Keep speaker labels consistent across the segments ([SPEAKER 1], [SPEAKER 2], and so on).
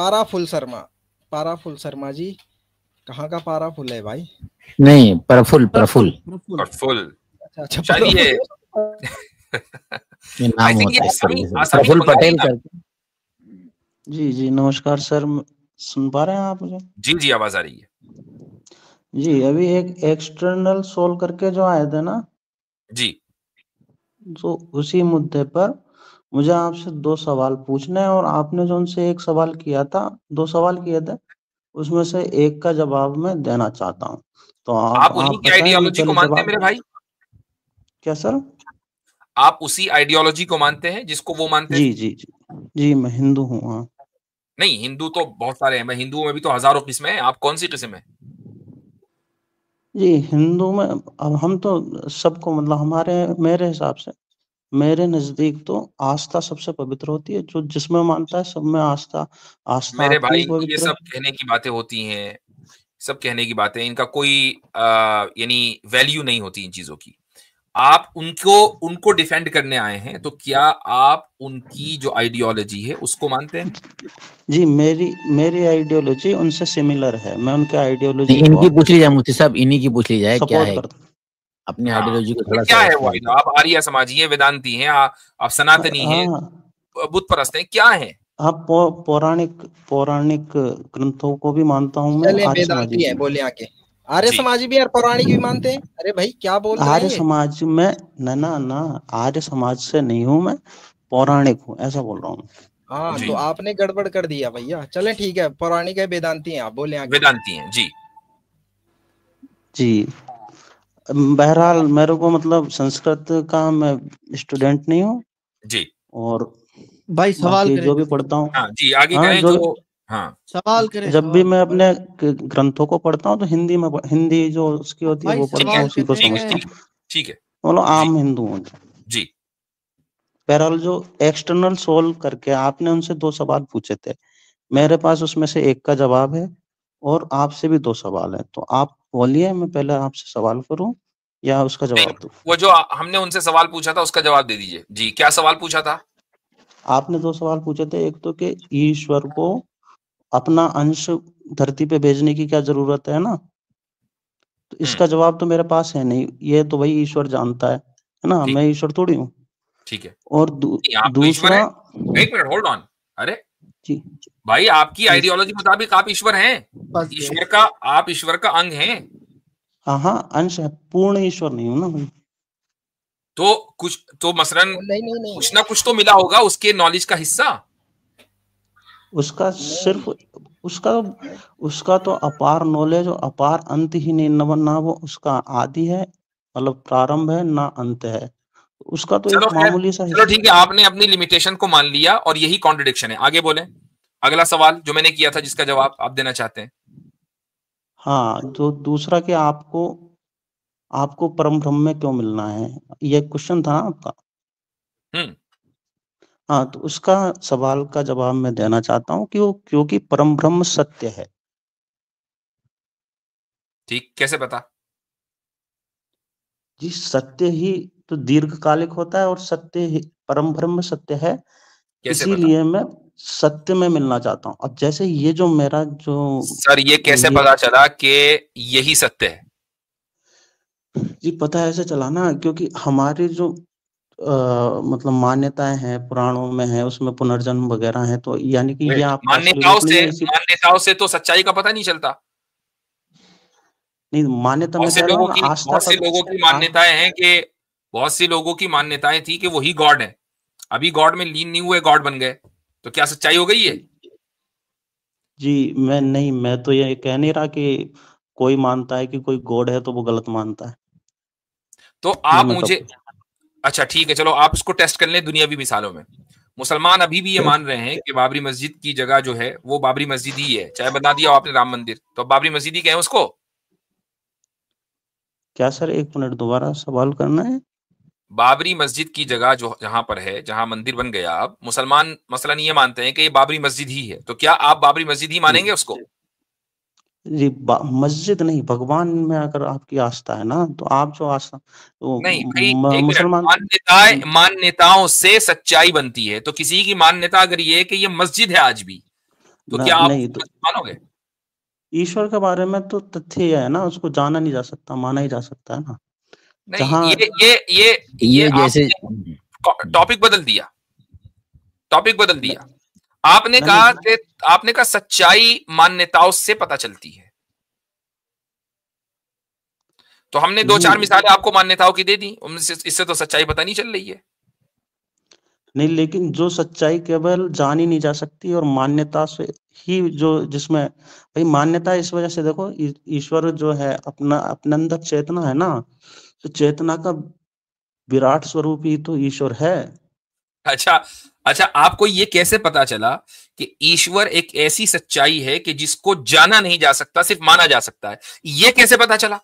[SPEAKER 1] पाराफुल शर्मा, पाराफुल शर्मा जी, कहाँ का पाराफुल है भाई?
[SPEAKER 2] नहीं, प्रफुल प्रफुल
[SPEAKER 3] प्रफुल।
[SPEAKER 1] अच्छा अच्छा,
[SPEAKER 3] शायद ये
[SPEAKER 2] ये नाम होता है इस तरीके से, प्रफुल पटेल करके।
[SPEAKER 4] जी जी नमस्कार सर, सुन पा रहे हैं आप मुझे?
[SPEAKER 3] जी जी आवाज आ रही है
[SPEAKER 4] जी। अभी एक एक्सटर्नल सोल करके जो आए थे ना
[SPEAKER 3] जी।
[SPEAKER 4] तो उसी मुद्दे पर मुझे आपसे 2 सवाल पूछने हैं, और आपने जो उनसे एक सवाल किया था, 2 सवाल किए थे, उसमें से एक का जवाब मैं देना चाहता हूँ। तो
[SPEAKER 3] आप उन्हीं की
[SPEAKER 4] बताएं
[SPEAKER 3] आइडियोलॉजी को
[SPEAKER 4] पहले
[SPEAKER 3] मानते हैं
[SPEAKER 4] जवाब।
[SPEAKER 3] मेरे भाई?
[SPEAKER 4] क्या सर?
[SPEAKER 3] आप उसी आइडियोलॉजी को मानते हैं जिसको वो मानते
[SPEAKER 4] जी
[SPEAKER 3] थे?
[SPEAKER 4] जी जी जी, मैं हिंदू हूँ। हाँ
[SPEAKER 3] नहीं, हिंदू तो बहुत सारे हैं, मैं हिंदुओं में भी तो हजारों किस्में हैं, आप कौन सी किस्म है?
[SPEAKER 4] जी, हिंदू में अब हम तो सबको, मतलब हमारे, मेरे हिसाब से, मेरे नजदीक तो आस्था सबसे पवित्र होती है। जो जिसमें मानता है सब में आस्था, आस्था
[SPEAKER 3] मेरे
[SPEAKER 4] अपनी
[SPEAKER 3] भाई ये
[SPEAKER 4] पवित्र
[SPEAKER 3] सब
[SPEAKER 4] है।
[SPEAKER 3] कहने की बातें होती हैं, सब कहने की बातें, इनका कोई यानी वैल्यू नहीं होती इन चीजों की। आप उनको डिफेंड करने आए हैं, तो क्या आप उनकी जो आइडियोलॉजी है उसको मानते हैं?
[SPEAKER 4] जी, मेरी आइडियोलॉजी उनसे सिमिलर है। मैं उनके आइडियोलॉजी
[SPEAKER 2] इनकी
[SPEAKER 4] को
[SPEAKER 2] पूछ ली जाए मुफ्ती साहब, इन्हीं की पूछ ली जाए क्या
[SPEAKER 4] सपोर्ट
[SPEAKER 2] है,
[SPEAKER 4] करता हूँ।
[SPEAKER 2] अपनी
[SPEAKER 3] हाँ,
[SPEAKER 2] आइडियोलॉजी को
[SPEAKER 3] ये
[SPEAKER 2] थोड़ा
[SPEAKER 3] क्या
[SPEAKER 2] सा
[SPEAKER 3] है वो
[SPEAKER 2] एक्सप्लेन।
[SPEAKER 3] आप आर्य समाजी हैं, वेदांती हैं, आप सनातनी हैं,
[SPEAKER 4] हाँ
[SPEAKER 3] बुत परस्त हैं, क्या है?
[SPEAKER 4] हाँ, पौराणिक पौराणिक ग्रंथों को भी मानता हूँ मैं,
[SPEAKER 1] चले
[SPEAKER 4] आर्य समाजी
[SPEAKER 1] वेदांती है
[SPEAKER 4] भी।
[SPEAKER 1] बोले आके, आर्य
[SPEAKER 3] जी
[SPEAKER 1] समाजी भी और पौराणिक भी मानते हैं। अरे भाई क्या बोल रहे हैं
[SPEAKER 4] आर्य
[SPEAKER 1] ये?
[SPEAKER 4] समाज में ना ना ना, आर्य समाज से नहीं हूँ मैं, पौराणिक हूँ, ऐसा बोल रहा हूँ।
[SPEAKER 1] हाँ
[SPEAKER 3] जी
[SPEAKER 1] तो आपने गड़बड़ कर दिया भैया। चलें ठीक है, पौराणिक है, वेदांती हैं आप, बोले आगे।
[SPEAKER 3] वेदांती हैं जी।
[SPEAKER 4] जी, बहरहाल मेरे को, मतलब संस्कृत का मैं स्टूडेंट नहीं हूँ,
[SPEAKER 3] जी
[SPEAKER 4] और
[SPEAKER 5] भाई सवाल
[SPEAKER 4] बाकी
[SPEAKER 5] करें
[SPEAKER 4] जो भी
[SPEAKER 5] जल्दी।
[SPEAKER 4] पढ़ता हूँ,
[SPEAKER 3] हाँ जी, आगे
[SPEAKER 4] हाँ
[SPEAKER 3] करें
[SPEAKER 4] जो
[SPEAKER 3] जो। हाँ
[SPEAKER 5] सवाल करें,
[SPEAKER 4] जब भी
[SPEAKER 5] सवाल।
[SPEAKER 4] मैं अपने ग्रंथों को पढ़ता हूँ तो हिंदी में, हिंदी जो उसकी होती है
[SPEAKER 5] भाई
[SPEAKER 4] वो
[SPEAKER 3] ठीक
[SPEAKER 4] पढ़ता
[SPEAKER 3] है
[SPEAKER 4] हूँ,
[SPEAKER 5] सवाल
[SPEAKER 4] उसी को
[SPEAKER 5] कर रहे
[SPEAKER 3] ठीक है
[SPEAKER 4] समझता
[SPEAKER 5] हैं।
[SPEAKER 4] हूँ।
[SPEAKER 3] ठीक है ठीक है
[SPEAKER 4] बोलो,
[SPEAKER 3] जी
[SPEAKER 4] आम हिंदू हूँ।
[SPEAKER 3] जी
[SPEAKER 4] बहरहाल जो एक्सटर्नल सोल करके आपने उनसे 2 सवाल पूछे थे, मेरे पास उसमें से एक का जवाब है, और आपसे भी 2 सवाल है। तो आप बोलिए, मैं पहले आपसे सवाल करूं या उसका
[SPEAKER 3] नहीं,
[SPEAKER 4] जवाब दूं?
[SPEAKER 3] वो जो हमने उनसे सवाल पूछा था उसका जवाब दे दीजिए जी। क्या सवाल पूछा था?
[SPEAKER 4] आपने 2 सवाल पूछे थे, एक तो कि ईश्वर को अपना अंश धरती पे भेजने की क्या जरूरत है ना, तो इसका जवाब तो मेरे पास है नहीं, ये तो भाई ईश्वर जानता है ना,
[SPEAKER 3] ठीक
[SPEAKER 4] मैं ईश्वर थोड़ी हूँ।
[SPEAKER 3] ठीक है।
[SPEAKER 4] और
[SPEAKER 3] नहीं, आप तो ईश्वर
[SPEAKER 4] दूसरा,
[SPEAKER 3] हैं। एक मिनट होल्ड ऑन। अरे
[SPEAKER 4] जी
[SPEAKER 3] भाई, आपकी
[SPEAKER 4] जी,
[SPEAKER 3] आइडियोलॉजी मुताबिक आप ईश्वर हैं।
[SPEAKER 5] बस गए।
[SPEAKER 3] ईश्वर का, आप ईश्वर का अंग हैं।
[SPEAKER 4] हाँ हाँ, अंश है, पूर्ण ईश्वर नहीं हूँ ना भाई।
[SPEAKER 3] तो कुछ तो मसलन
[SPEAKER 1] नहीं नहीं नहीं
[SPEAKER 3] कुछ ना कुछ तो मिला होगा उसके नॉलेज का हिस्सा।
[SPEAKER 4] उसका
[SPEAKER 1] नहीं।
[SPEAKER 4] सिर्फ, उसका उसका तो अपार नॉलेज और अपार अंत ही नहीं, ना वो उसका आदि है, मतलब प्रारंभ है, ना अंत है। उसका तो
[SPEAKER 3] चलो
[SPEAKER 4] एक
[SPEAKER 3] खैर,
[SPEAKER 4] मामूली सा
[SPEAKER 3] चलो
[SPEAKER 4] हिस्सा।
[SPEAKER 3] ठीक है, आपने अपनी लिमिटेशन को मान लिया और यही कॉन्ट्रडिक्शन है। आगे बोलें, अगला सवाल जो मैंने किया था जिसका जवाब आप देना चाहते हैं।
[SPEAKER 4] हाँ, जो दूसरा कि आपको आपको परम ब्रह्म में क्यों मिलना है, ये क्वेश्चन था ना आपका।
[SPEAKER 3] हम्म
[SPEAKER 4] हाँ, तो उसका सवाल का जवाब मैं देना चाहता हूँ कि वो, क्योंकि परम ब्रह्म सत्य है।
[SPEAKER 3] ठीक, कैसे पता?
[SPEAKER 4] जी, सत्य ही तो दीर्घकालिक होता है, और सत्य ही, परम ब्रह्म सत्य है,
[SPEAKER 3] कैसे पता
[SPEAKER 4] इसीलिए मैं सत्य में मिलना चाहता हूँ। अब जैसे ये जो मेरा जो
[SPEAKER 3] सर? ये कैसे
[SPEAKER 4] ये
[SPEAKER 3] पता चला कि यही सत्य है?
[SPEAKER 4] जी, पता है ऐसे चला ना, क्योंकि हमारी जो मतलब मान्यताएं हैं, पुराणों में है, उसमें पुनर्जन्म वगैरह है, तो यानी कि ये आपका असली
[SPEAKER 3] मान्यताओं
[SPEAKER 4] रूप नहीं
[SPEAKER 3] से
[SPEAKER 4] है, इसी।
[SPEAKER 3] मान्यताओं से तो सच्चाई का पता नहीं चलता।
[SPEAKER 4] नहीं, मान्यता मैं
[SPEAKER 3] बहुत से
[SPEAKER 4] कह रहा
[SPEAKER 3] लोगों
[SPEAKER 4] हूँ ना,
[SPEAKER 3] की
[SPEAKER 4] आस्था
[SPEAKER 3] बहुत
[SPEAKER 4] का
[SPEAKER 3] से लोगों की मान्यताएं हैं कि बहुत सी लोगों की मान्यताएं थी कि वही गॉड है, अभी गॉड में लीन नहीं हुए, गॉड बन गए। तो क्या सच्चाई हो गई है?
[SPEAKER 4] जी, मैं नहीं, मैं तो ये कह नहीं रहा कि कोई मानता है कि कोई गॉड है तो वो गलत मानता है।
[SPEAKER 3] तो
[SPEAKER 4] ये
[SPEAKER 3] आप
[SPEAKER 4] मैं
[SPEAKER 3] मुझे,
[SPEAKER 4] कब
[SPEAKER 3] अच्छा ठीक है, चलो आप इसको टेस्ट कर लें दुनियावी मिसालों में। मुसलमान अभी भी ये मान रहे हैं कि बाबरी मस्जिद की जगह जो है वो बाबरी मस्जिद ही है, चाहे बना दिया हो आपने राम मंदिर, तो अब बाबरी मस्जिद ही कहें उसको।
[SPEAKER 4] क्या सर, 1 मिनट दोबारा सवाल करना है?
[SPEAKER 3] बाबरी मस्जिद की जगह जो जहां पर है, जहां मंदिर बन गया, अब मुसलमान मसलन ये मानते हैं कि ये बाबरी मस्जिद ही है, तो क्या आप बाबरी मस्जिद ही
[SPEAKER 4] जी
[SPEAKER 3] मानेंगे उसको?
[SPEAKER 4] जी, मस्जिद नहीं, भगवान में अगर आपकी आस्था है ना, तो आप जो आस्था, तो
[SPEAKER 3] नहीं भाई, एक मिनट,
[SPEAKER 4] मुसलमान,
[SPEAKER 3] मान्यताओं से सच्चाई बनती है, तो किसी की मान्यता अगर ये है कि ये मस्जिद है आज भी, तो क्या आप
[SPEAKER 4] नहीं तो
[SPEAKER 3] मानोगे?
[SPEAKER 4] ईश्वर के बारे में तो तथ्य ये है ना, उसको जाना नहीं जा सकता, माना ही जा सकता है ना।
[SPEAKER 3] नहीं,
[SPEAKER 4] जहाँ
[SPEAKER 2] ये जैसे
[SPEAKER 3] आपने टॉपिक बदल दिया, टॉपिक बदल दिया। आपने कहा सच्चाई मान्यताओं से पता चलती है, तो हमने 2-4 मिसालें आपको मान्यताओं की दे दी, इससे तो सच्चाई पता नहीं चल रही है।
[SPEAKER 4] नहीं, लेकिन जो सच्चाई केवल जानी नहीं जा सकती और मान्यता से ही, जो जिसमें भाई मान्यता इस वजह से देखो, ईश्वर जो है अपना अपने अंदर चेतना है ना, तो चेतना का विराट स्वरूप ही तो ईश्वर है।
[SPEAKER 3] अच्छा, आपको ये कैसे पता चला कि ईश्वर एक ऐसी सच्चाई है कि जिसको जाना नहीं जा सकता, सिर्फ माना जा सकता है? ये कैसे पता चला?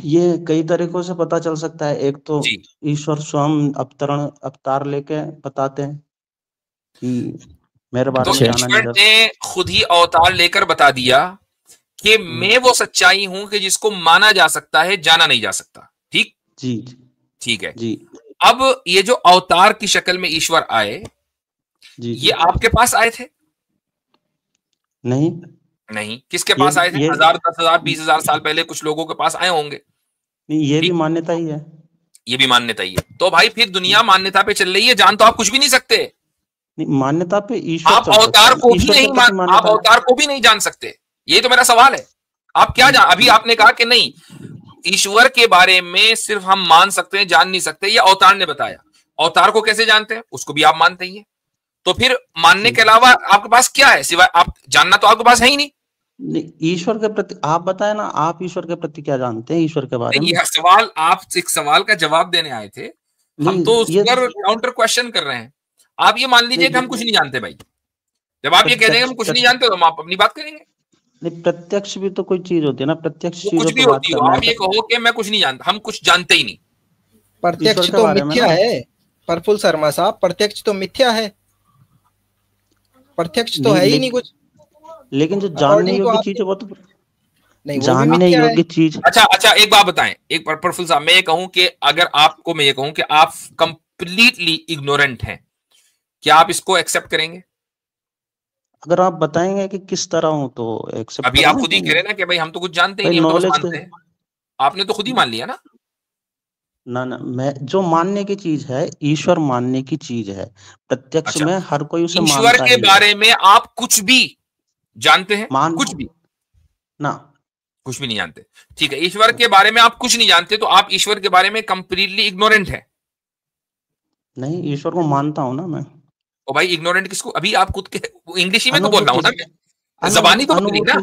[SPEAKER 4] ये कई तरीकों से पता चल सकता है। एक तो ईश्वर स्वयं अवतार लेके बताते हैं कि मेरे बारे में जाना नहीं
[SPEAKER 3] ईश्वर ने खुद ही अवतार लेकर बता दिया कि मैं वो सच्चाई हूं कि जिसको माना जा सकता है, जाना नहीं जा सकता। ठीक
[SPEAKER 4] जी,
[SPEAKER 3] ठीक है
[SPEAKER 4] जी।
[SPEAKER 3] अब ये जो अवतार की शक्ल में ईश्वर आए, ये आपके पास आए थे? नहीं, किसके पास आए थे? 1000, 10,000, 20,000 साल पहले कुछ लोगों के पास आए होंगे।
[SPEAKER 4] नहीं, ये भी मान्यता ही है।
[SPEAKER 3] ये भी मान्यता ही है। तो भाई फिर दुनिया मान्यता पे चल रही है, जान तो आप कुछ भी नहीं सकते।
[SPEAKER 4] नहीं, मान्यता पे ईश्वर,
[SPEAKER 3] आप अवतार को भी नहीं आप अवतार को भी नहीं जान सकते। ये तो मेरा सवाल है। आप क्या अभी आपने कहा कि नहीं, ईश्वर के बारे में सिर्फ हम मान सकते हैं, जान नहीं सकते। ये अवतार ने बताया। अवतार को कैसे जानते हैं? उसको भी आप मानते ही हैं। तो फिर मानने के अलावा आपके पास क्या है सिवाय आप जानना? तो आपके पास है ही नहीं।
[SPEAKER 4] ईश्वर के प्रति आप बताए ना, आप ईश्वर के प्रति क्या जानते हैं ईश्वर के बारे में?
[SPEAKER 3] यह सवाल, आप एक सवाल का जवाब देने आए थे, हम तो उस पर काउंटर क्वेश्चन कर रहे हैं। आप ये मान लीजिए कि हम कुछ नहीं जानते भाई। जब आप ये कह देंगे हम कुछ नहीं जानते, तो हम आप अपनी बात करेंगे।
[SPEAKER 4] नहीं, प्रत्यक्ष भी तो कोई चीज होती है ना, प्रत्यक्ष चीजों
[SPEAKER 3] कुछ भी होती है। आप ये कहो कि मैं कुछ नहीं जानता, हम कुछ जानते ही नहीं।
[SPEAKER 1] प्रत्यक्ष तो मिथ्या है प्रफुल्ल शर्मा साहब, प्रत्यक्ष तो मिथ्या है, प्रत्यक्ष तो है ही नहीं कुछ।
[SPEAKER 4] लेकिन जो जानने योग्य चीज है वो तो
[SPEAKER 1] नहीं,
[SPEAKER 4] जानने योग्य चीज।
[SPEAKER 3] अच्छा, एक बात बताएं, एक प्रफुल्ल साहब, मैं ये कहूं कि अगर आपको मैं ये कहूं कि आप कंप्लीटली इग्नोरेंट हैं, क्या आप इसको एक्सेप्ट करेंगे?
[SPEAKER 4] अगर आप बताएंगे कि किस तरह हूं तो एक्सेप्ट।
[SPEAKER 3] अभी आप खुद ही कह रहे ना कि भाई हम तो कुछ जानते ही नहीं, हम तो बस मानते हैं। आपने तो खुद ही मान लिया ना।
[SPEAKER 4] ना, मैं जो मानने की चीज है, ईश्वर मानने की चीज है। प्रत्यक्ष में हर कोई उसे मानता है।
[SPEAKER 3] ईश्वर के बारे में आप कुछ भी जानते हैं? कुछ भी
[SPEAKER 4] ना, कुछ
[SPEAKER 3] भी नहीं जानते। ठीक है, ईश्वर के बारे में आप कुछ नहीं जानते, तो आप ईश्वर के बारे में कंप्लीटली इग्नोरेंट है।
[SPEAKER 4] नहीं, ईश्वर को मानता हूं ना मैं।
[SPEAKER 3] ओ भाई, इग्नोरेंट किसको? अभी आप खुद के इंग्लिश ही में तो बोल रहा हूं ना मैं। जबानी तो बदली ना,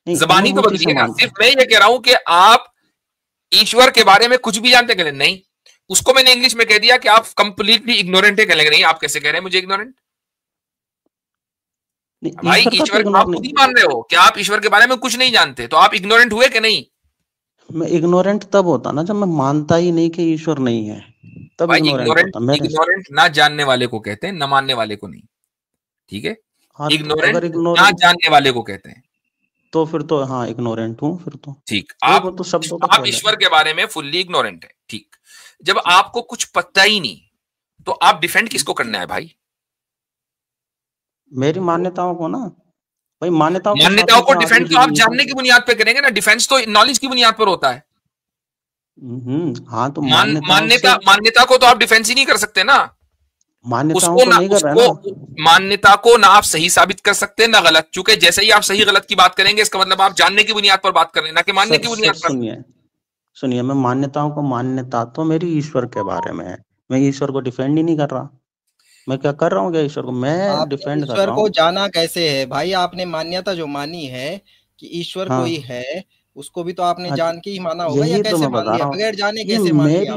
[SPEAKER 3] जबानी तो बदली ना। सिर्फ मैं ये कह रहा हूं कि आप ईश्वर के बारे में कुछ भी जानते हैं? नहीं, उसको मैंने इंग्लिश में कह दिया कि आप कंप्लीटली इग्नोरेंट है। कहेंगे नहीं, आप कैसे कह रहे हैं मुझे इग्नोरेंट? भाई ईश्वर आप खुद ही मान रहे हो कि आप ईश्वर के बारे में कुछ नहीं जानते, तो आप इग्नोरेंट हुए कि नहीं?
[SPEAKER 4] मैं इग्नोरेंट तब होता ना जब मैं मानता ही नहीं कि ईश्वर नहीं है, तब
[SPEAKER 3] इग्नोरेंट ना जानने वाले को कहते हैं, ना मानने वाले को नहीं। ठीक है, इग्नोरेंट ना जानने वाले को कहते हैं।
[SPEAKER 4] तो फिर तो हाँ, इग्नोरेंट हूँ फिर तो।
[SPEAKER 3] ठीक, आप तो शब्दों का आप ईश्वर के बारे में फुल्ली इग्नोरेंट है। ठीक, जब आपको कुछ पता ही नहीं, तो आप डिफेंड किसको करना है भाई?
[SPEAKER 4] मेरी मान्यताओं को ना भाई, मान्यताओं
[SPEAKER 3] को डिफेंड तो आप जानने की बुनियाद पे करेंगे ना। डिफेंस तो नॉलेज की बुनियाद पर होता है।
[SPEAKER 4] हाँ, तो
[SPEAKER 3] मान्यता को तो आप डिफेंस ही नहीं कर सकते ना। मान्यता को ना आप सही साबित कर सकते ना गलत, चूंकि जैसे ही आप सही गलत की बात करेंगे, इसका मतलब आप जानने की बुनियाद पर बात कर रहे हैं, ना कि मानने की बुनियाद पर।
[SPEAKER 4] सुनिए, मैं मान्यताओं को, मान्यता तो मेरी ईश्वर के बारे में है। मैं ईश्वर को डिफेंड ही नहीं कर रहा। मैं क्या कर रहा हूँ? क्या ईश्वर को मैं डिफेंड कर रहा हूँ?
[SPEAKER 1] ईश्वर को जाना कैसे है भाई? आपने मान्यता जो मानी है कि ईश्वर कोई है, उसको भी तो आपने जान के ही माना होगा, या कैसे मान लिया? बगैर जाने कैसे मान लिया?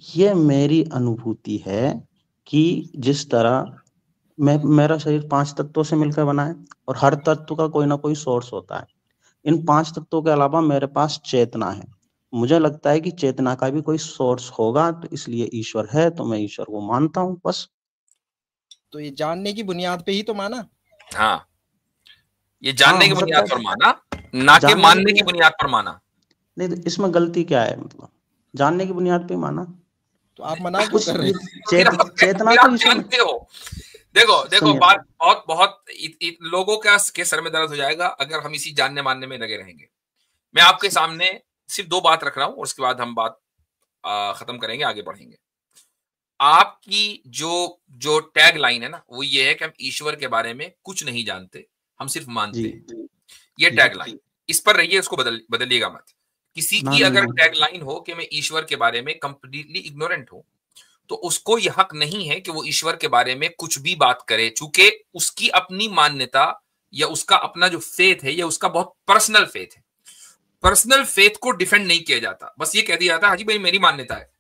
[SPEAKER 4] ये मेरी अनुभूति है कि जिस तरह मेरा शरीर 5 तत्वों से मिलकर बना है और हर तत्व का कोई ना कोई सोर्स होता है। इन 5 तत्वों के अलावा मेरे पास चेतना है। मुझे लगता है कि चेतना का भी कोई सोर्स होगा, तो इसलिए ईश्वर है, तो मैं ईश्वर को मानता हूँ बस।
[SPEAKER 1] तो ये जानने की बुनियाद पे ही तो माना।
[SPEAKER 3] हाँ, ये जानने की बुनियाद पर माना, ना कि मानने की बुनियाद पर माना।
[SPEAKER 4] नहीं, तो इसमें गलती क्या है? मतलब जानने की बुनियाद पे माना,
[SPEAKER 1] तो आप मना क्यों कर रहे हैं?
[SPEAKER 4] चेतना तो
[SPEAKER 3] जानते हो, देखो देखो बात बहुत बहुत लोगों के सर में दर्द हो जाएगा अगर हम इसी जानने मानने में लगे रहेंगे। मैं आपके सामने सिर्फ 2 बात रख रहा हूं और उसके बाद हम बात खत्म करेंगे, आगे बढ़ेंगे। आपकी जो टैग लाइन है ना, वो ये है कि हम ईश्वर के बारे में कुछ नहीं जानते, हम सिर्फ मानते हैं। ये टैग लाइन, इस पर रहिए, उसको बदलिएगा मत। किसी की अगर टैग लाइन हो कि मैं ईश्वर के बारे में कंप्लीटली इग्नोरेंट हूं, तो उसको यह हक नहीं है कि वो ईश्वर के बारे में कुछ भी बात करे, चूंकि उसकी अपनी मान्यता या उसका अपना जो फेथ है, या उसका बहुत पर्सनल फेथ है। पर्सनल फेथ को डिफेंड नहीं किया जाता, बस ये कह दिया जाता है हाजी भाई मेरी मान्यता है,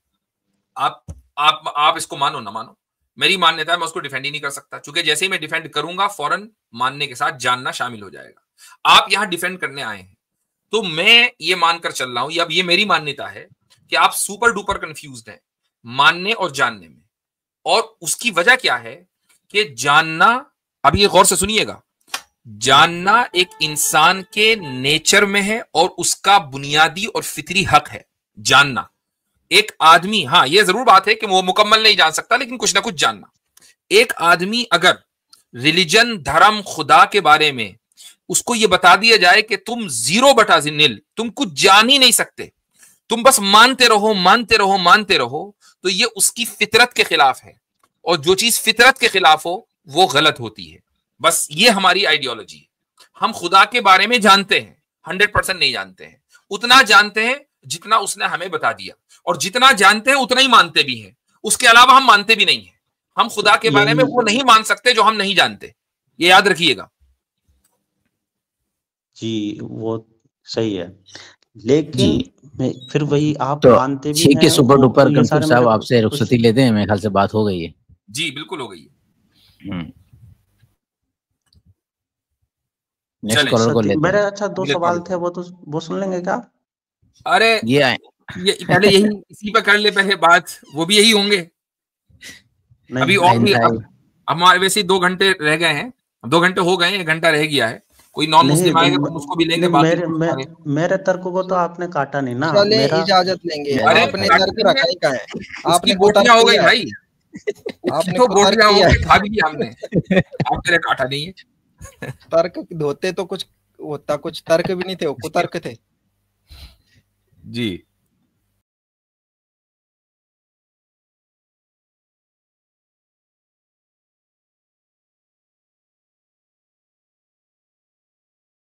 [SPEAKER 3] आप इसको मानो ना मानो, मेरी मान्यता है, मैं उसको डिफेंड ही नहीं कर सकता, क्योंकि जैसे ही मैं डिफेंड करूंगा फौरन मानने के साथ जानना शामिल हो जाएगा। आप यहां डिफेंड करने आए हैं, तो मैं ये मानकर चल रहा हूं, अब ये मेरी मान्यता है कि आप सुपर डुपर कंफ्यूज्ड हैं मानने और जानने में। और उसकी वजह क्या है कि जानना, अब ये गौर से सुनिएगा, जानना एक इंसान के नेचर में है और उसका बुनियादी और फितरी हक है जानना। एक आदमी, हाँ ये जरूर बात है कि वो मुकम्मल नहीं जान सकता, लेकिन कुछ ना कुछ जानना। एक आदमी अगर रिलीजन, धर्म, खुदा के बारे में उसको ये बता दिया जाए कि तुम 0/0, तुम कुछ जान ही नहीं सकते, तुम बस मानते रहो मानते रहो मानते रहो, तो ये उसकी फितरत के खिलाफ है, और जो चीज फितरत के खिलाफ हो वो गलत होती है। बस ये हमारी आइडियोलॉजी है। हम खुदा के बारे में जानते हैं, 100% नहीं जानते हैं, उतना जानते हैं जितना उसने हमें बता दिया, और जितना जानते हैं उतना ही मानते भी हैं, उसके अलावा हम मानते भी नहीं है। हम खुदा के बारे में वो नहीं मान सकते जो हम नहीं जानते, ये याद रखिएगा।
[SPEAKER 4] जी वो सही है, लेकिन फिर वही आप
[SPEAKER 2] तो
[SPEAKER 4] मानते भी
[SPEAKER 2] ठीक है।
[SPEAKER 4] हैं।
[SPEAKER 2] सुपर डुपर
[SPEAKER 4] ये सारे
[SPEAKER 2] कंफ्यूज साहब,
[SPEAKER 4] मेरे
[SPEAKER 2] आपसे रुखसती लेते हैं, मेरे ख्याल से बात हो गई है।
[SPEAKER 3] जी बिल्कुल हो गई है।
[SPEAKER 2] नेक्स्ट कॉलर को लेते
[SPEAKER 4] मेरे
[SPEAKER 2] हैं।
[SPEAKER 4] अच्छा 2 सवाल थे, वो सुन लेंगे क्या?
[SPEAKER 3] अरे
[SPEAKER 2] ये
[SPEAKER 3] पहले यही इसी पर कर ले पहले बात, वो भी यही होंगे अभी। और भी हमारे वैसे 2 घंटे रह गए हैं, 2 घंटे हो गए हैं, 1 घंटा रह गया है। कोई नॉन मुस्लिम आएगा तो उसको भी लेंगे।
[SPEAKER 4] मेरे तर्क को तो आपने काटा नहीं ना।
[SPEAKER 1] चले इजाजत लेंगे। आपने तर्क रखा ही कहाँ है? आपने
[SPEAKER 3] गोटियां हो गई भाई,
[SPEAKER 1] आपने
[SPEAKER 3] तो गोटियां हो गई, खा भी लिया हमने, आपने काटा नहीं है।
[SPEAKER 1] तर्क होते तो कुछ होता, कुछ तर्क भी नहीं थे, वो कुतर्क थे।
[SPEAKER 3] जी